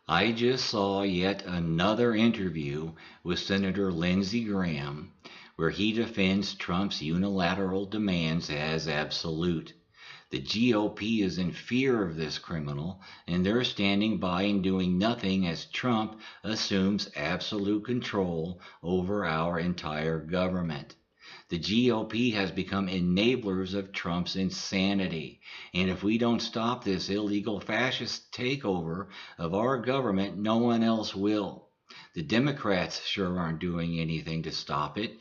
I just saw yet another interview with Senator Lindsey Graham where he defends Trump's unilateral demands as absolute. The GOP is in fear of this criminal, and they're standing by and doing nothing as Trump assumes absolute control over our entire government. The GOP has become enablers of Trump's insanity. And if we don't stop this illegal fascist takeover of our government, no one else will. The Democrats sure aren't doing anything to stop it.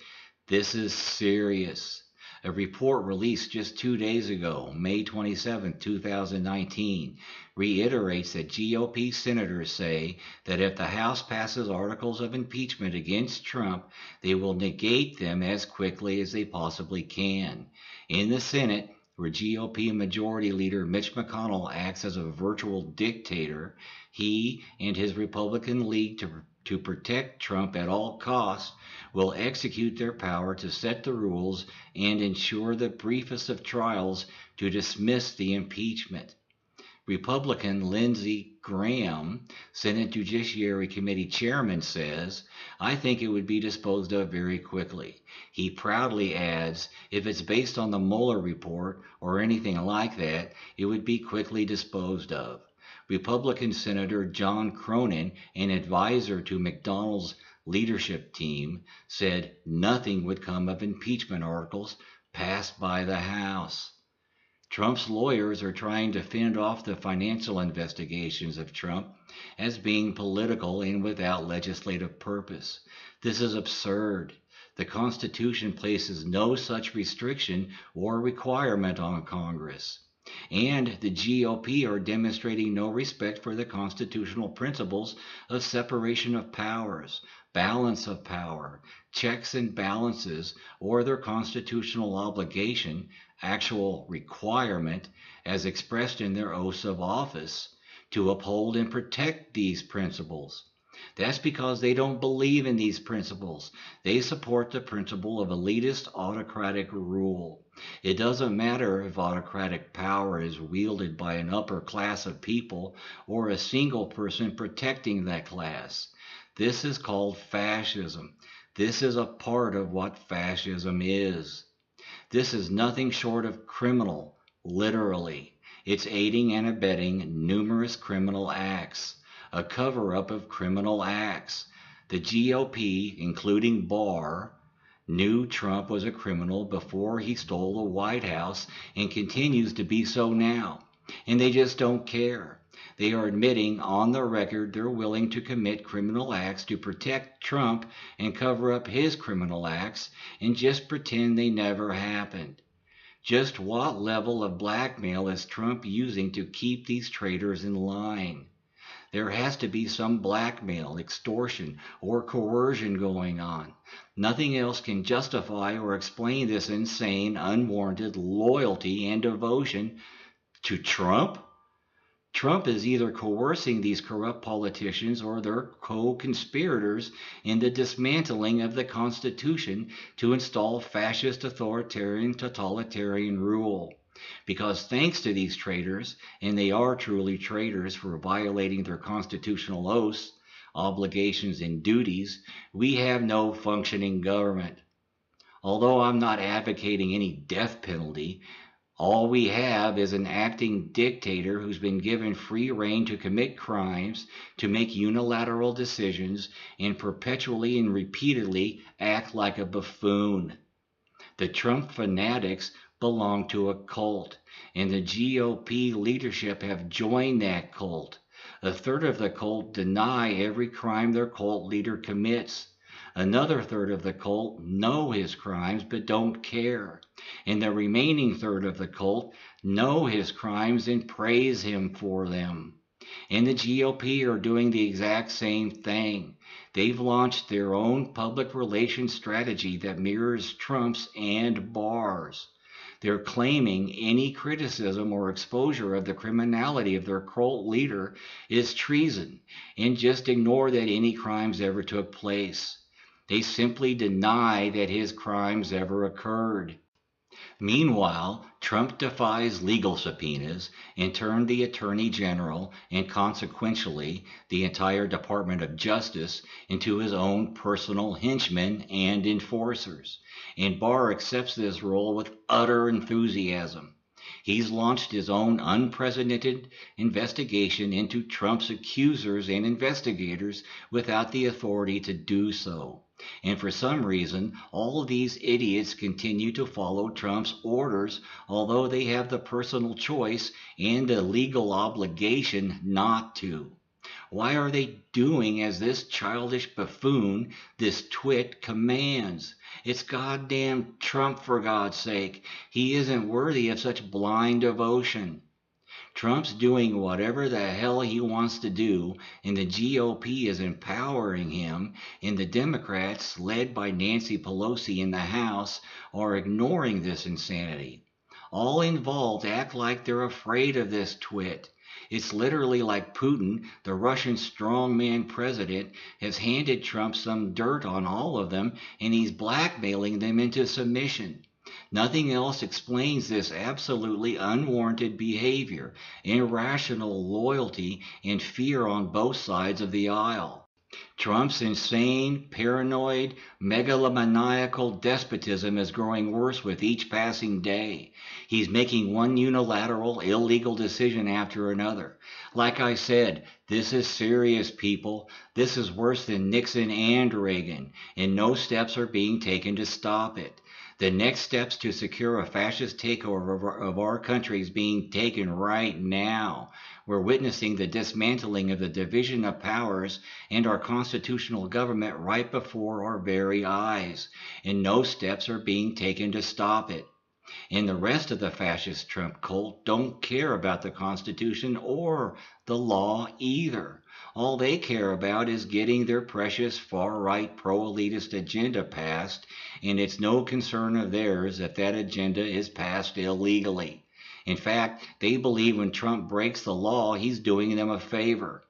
This is serious. A report released just 2 days ago, May 27, 2019, reiterates that GOP senators say that if the House passes articles of impeachment against Trump, they will negate them as quickly as they possibly can. In the Senate, where GOP Majority Leader Mitch McConnell acts as a virtual dictator, he and his Republican League to protect Trump at all costs will execute their power to set the rules and ensure the briefest of trials to dismiss the impeachment. Republican Lindsey Graham, Senate Judiciary Committee chairman, says, I think it would be disposed of very quickly. He proudly adds, if it's based on the Mueller report or anything like that, it would be quickly disposed of. Republican Senator John Cronin, an advisor to McDonald's leadership team, said nothing would come of impeachment articles passed by the House. Trump's lawyers are trying to fend off the financial investigations of Trump as being political and without legislative purpose. This is absurd. The Constitution places no such restriction or requirement on Congress. And the GOP are demonstrating no respect for the constitutional principles of separation of powers, balance of power, checks and balances, or their constitutional obligation, actual requirement, as expressed in their oaths of office, to uphold and protect these principles. That's because they don't believe in these principles. They support the principle of elitist autocratic rule. It doesn't matter if autocratic power is wielded by an upper class of people or a single person protecting that class. This is called fascism. This is a part of what fascism is. This is nothing short of criminal, literally. It's aiding and abetting numerous criminal acts, a cover up of criminal acts. The GOP, including Barr, knew Trump was a criminal before he stole the White House and continues to be so now. And they just don't care. They are admitting on the record they're willing to commit criminal acts to protect Trump and cover up his criminal acts and just pretend they never happened. Just what level of blackmail is Trump using to keep these traitors in line? There has to be some blackmail, extortion, or coercion going on. Nothing else can justify or explain this insane, unwarranted loyalty and devotion to Trump. Trump is either coercing these corrupt politicians or they're co-conspirators in the dismantling of the Constitution to install fascist, authoritarian, totalitarian rule. Because thanks to these traitors, and they are truly traitors for violating their constitutional oaths, obligations, and duties, we have no functioning government. Although I'm not advocating any death penalty, all we have is an acting dictator who's been given free rein to commit crimes, to make unilateral decisions, and perpetually and repeatedly act like a buffoon. The Trump fanatics belong to a cult, and the GOP leadership have joined that cult. A third of the cult deny every crime their cult leader commits. Another third of the cult know his crimes but don't care. And the remaining third of the cult know his crimes and praise him for them. And the GOP are doing the exact same thing. They've launched their own public relations strategy that mirrors Trump's and Barr's. They're claiming any criticism or exposure of the criminality of their cult leader is treason, and just ignore that any crimes ever took place. They simply deny that his crimes ever occurred. Meanwhile, Trump defies legal subpoenas and turned the Attorney General and consequentially the entire Department of Justice into his own personal henchmen and enforcers. And Barr accepts this role with utter enthusiasm. He's launched his own unprecedented investigation into Trump's accusers and investigators without the authority to do so. And for some reason, all of these idiots continue to follow Trump's orders, although they have the personal choice and the legal obligation not to. Why are they doing as this childish buffoon, this twit, commands? It's goddamn Trump, for God's sake. He isn't worthy of such blind devotion. Trump's doing whatever the hell he wants to do, and the GOP is empowering him, and the Democrats, led by Nancy Pelosi in the House, are ignoring this insanity. All involved act like they're afraid of this twit. It's literally like Putin, the Russian strongman president, has handed Trump some dirt on all of them, and he's blackmailing them into submission. Nothing else explains this absolutely unwarranted behavior, irrational loyalty, and fear on both sides of the aisle. Trump's insane, paranoid, megalomaniacal despotism is growing worse with each passing day. He's making one unilateral, illegal decision after another. Like I said, this is serious, people. This is worse than Nixon and Reagan, and no steps are being taken to stop it. The next steps to secure a fascist takeover of our country is being taken right now. We're witnessing the dismantling of the division of powers and our constitutional government right before our very eyes, and no steps are being taken to stop it. And the rest of the fascist Trump cult don't care about the Constitution or the law either. All they care about is getting their precious far-right pro-elitist agenda passed, and it's no concern of theirs if that agenda is passed illegally. In fact, they believe when Trump breaks the law, he's doing them a favor.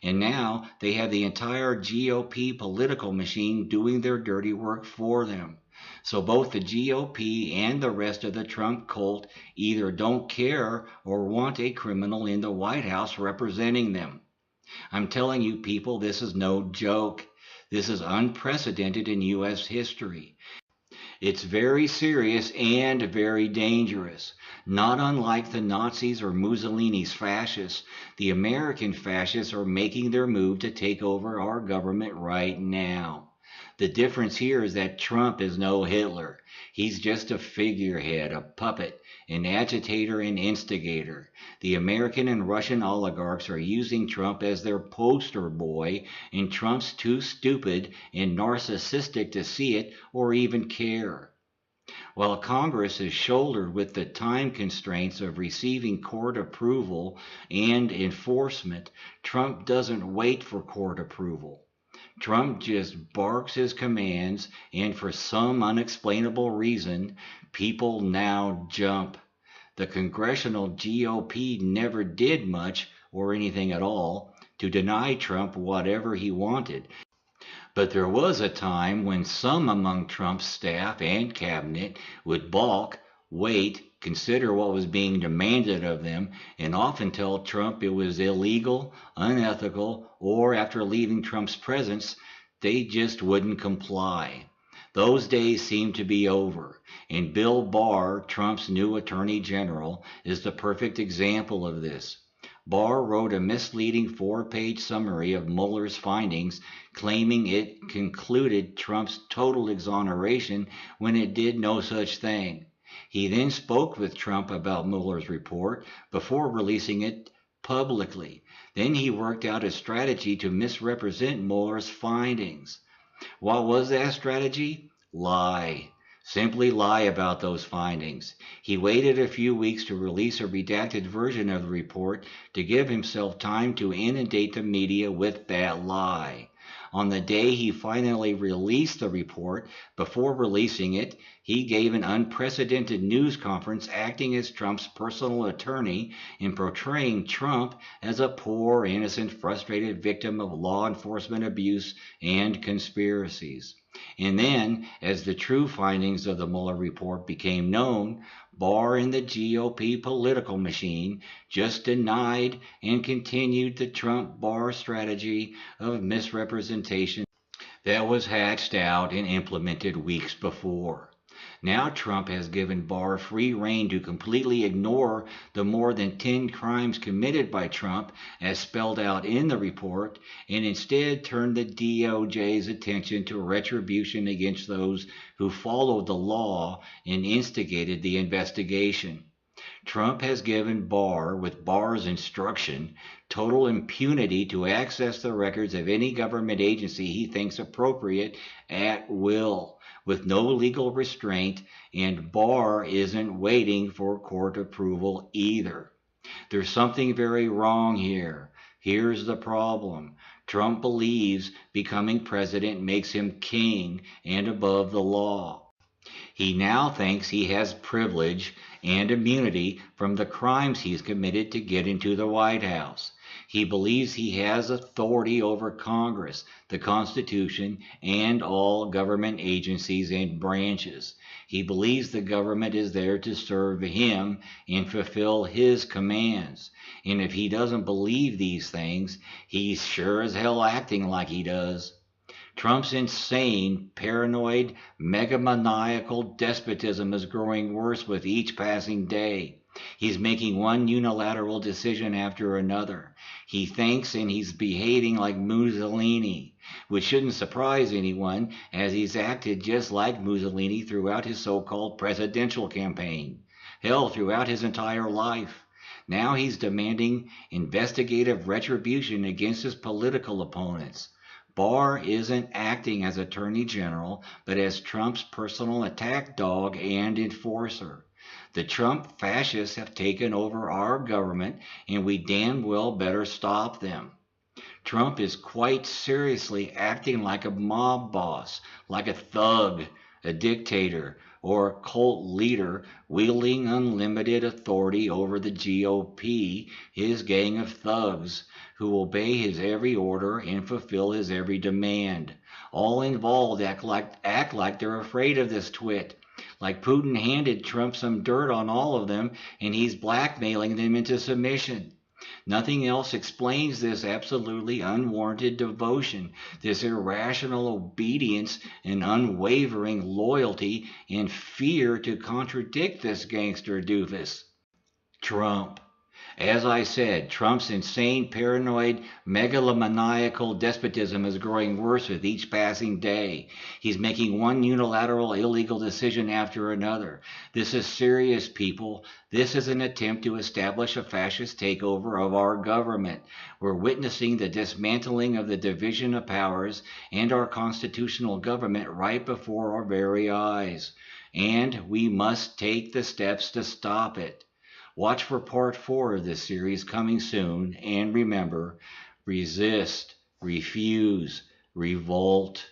And now they have the entire GOP political machine doing their dirty work for them. So both the GOP and the rest of the Trump cult either don't care or want a criminal in the White House representing them. I'm telling you people, this is no joke. This is unprecedented in U.S. history. It's very serious and very dangerous. Not unlike the Nazis or Mussolini's fascists, the American fascists are making their move to take over our government right now. The difference here is that Trump is no Hitler. He's just a figurehead, a puppet, an agitator and instigator. The American and Russian oligarchs are using Trump as their poster boy, and Trump's too stupid and narcissistic to see it or even care. While Congress is shouldered with the time constraints of receiving court approval and enforcement, Trump doesn't wait for court approval. Trump just barks his commands, and for some unexplainable reason, people now jump. The congressional GOP never did much, or anything at all, to deny Trump whatever he wanted. But there was a time when some among Trump's staff and cabinet would balk, wait, consider what was being demanded of them, and often tell Trump it was illegal, unethical, or after leaving Trump's presence, they just wouldn't comply. Those days seem to be over, and Bill Barr, Trump's new Attorney General, is the perfect example of this. Barr wrote a misleading 4-page summary of Mueller's findings, claiming it concluded Trump's total exoneration when it did no such thing. He then spoke with Trump about Mueller's report before releasing it publicly. Then he worked out a strategy to misrepresent Mueller's findings. What was that strategy? Lie. Simply lie about those findings. He waited a few weeks to release a redacted version of the report to give himself time to inundate the media with that lie. On the day he finally released the report, before releasing it, he gave an unprecedented news conference acting as Trump's personal attorney and portraying Trump as a poor, innocent, frustrated victim of law enforcement abuse and conspiracies. And then, as the true findings of the Mueller report became known, Barr and the GOP political machine just denied and continued the Trump-Barr strategy of misrepresentation that was hatched out and implemented weeks before. Now Trump has given Barr free rein to completely ignore the more than 10 crimes committed by Trump as spelled out in the report, and instead turned the DOJ's attention to retribution against those who followed the law and instigated the investigation. Trump has given Barr, with Barr's instruction, total impunity to access the records of any government agency he thinks appropriate at will, with no legal restraint, and Barr isn't waiting for court approval either. There's something very wrong here. Here's the problem. Trump believes becoming president makes him king and above the law. He now thinks he has privilege and immunity from the crimes he's committed to get into the White House. He believes he has authority over Congress, the Constitution, and all government agencies and branches. He believes the government is there to serve him and fulfill his commands. And if he doesn't believe these things, he's sure as hell acting like he does. Trump's insane, paranoid, megalomaniacal despotism is growing worse with each passing day. He's making one unilateral decision after another. He thinks and he's behaving like Mussolini, which shouldn't surprise anyone, as he's acted just like Mussolini throughout his so-called presidential campaign. Hell, throughout his entire life. Now he's demanding investigative retribution against his political opponents. Barr isn't acting as Attorney General, but as Trump's personal attack dog and enforcer. The Trump fascists have taken over our government, and we damn well better stop them. Trump is quite seriously acting like a mob boss, like a thug, a dictator, or a cult leader wielding unlimited authority over the GOP, his gang of thugs, who obey his every order and fulfill his every demand. All involved act like they're afraid of this twit. Like Putin handed Trump some dirt on all of them, and he's blackmailing them into submission. Nothing else explains this absolutely unwarranted devotion, this irrational obedience and unwavering loyalty and fear to contradict this gangster doofus. Trump. As I said, Trump's insane, paranoid, megalomaniacal despotism is growing worse with each passing day. He's making one unilateral illegal decision after another. This is serious, people. This is an attempt to establish a fascist takeover of our government. We're witnessing the dismantling of the division of powers and our constitutional government right before our very eyes. And we must take the steps to stop it. Watch for part 4 of this series coming soon, and remember, resist, refuse, revolt.